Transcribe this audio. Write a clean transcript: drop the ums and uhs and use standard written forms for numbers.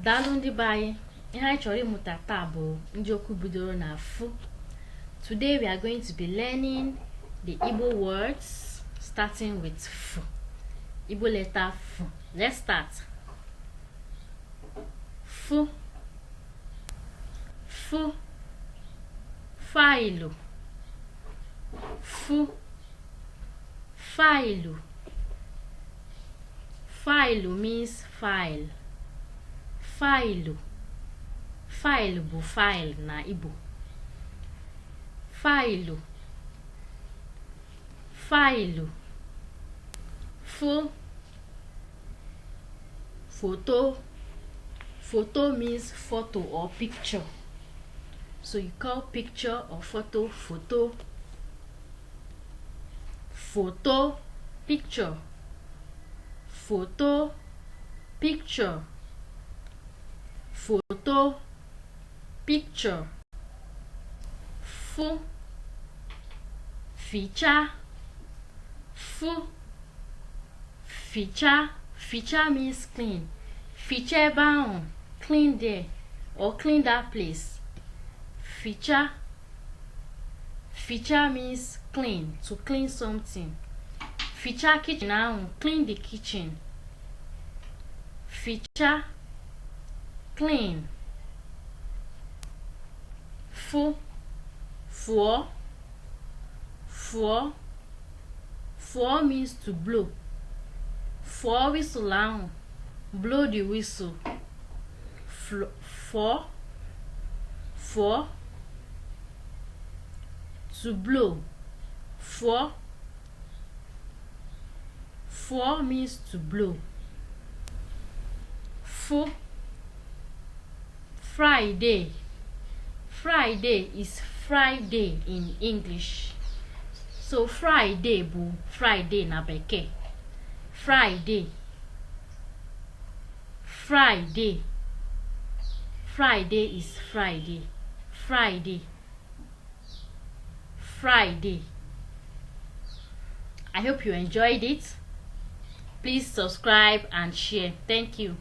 Daalụ ndị be anyị, ihe anyị chọrọ ịmụta taa bụ njokwu bidoro na fu. Today we are going to be learning the Igbo words starting with fu. Igbo letter fu. Let's start. Fu. Fu. Failu. Fu. Failu. Failu means file. Failu. File bụ file na Igbo. Failu. Failu. Fu. Photo. Photo means photo or picture. So you call picture or photo photo. Photo, picture. Photo, picture. Photo, picture. Fu. Ficha. Fu. Ficha. Ficha means clean. Ficha ebe ahụ, clean there or clean that place. Ficha. Ficha means clean, to clean something. Ficha kitchen ahụ, clean the kitchen. Ficha, clean. Fu. Fuo. Fuo. Fuo means to blow. Fuo whistle ahụ, blow the whistle. Fuo. Fuo. To blow. Fuo. Fuo means to blow. Fu. Friday. Friday is Friday in English. So Friday bụ Friday na Bekee. Friday. Friday. Friday is Friday. Friday. Friday. I hope you enjoyed it. Please subscribe and share. Thank you.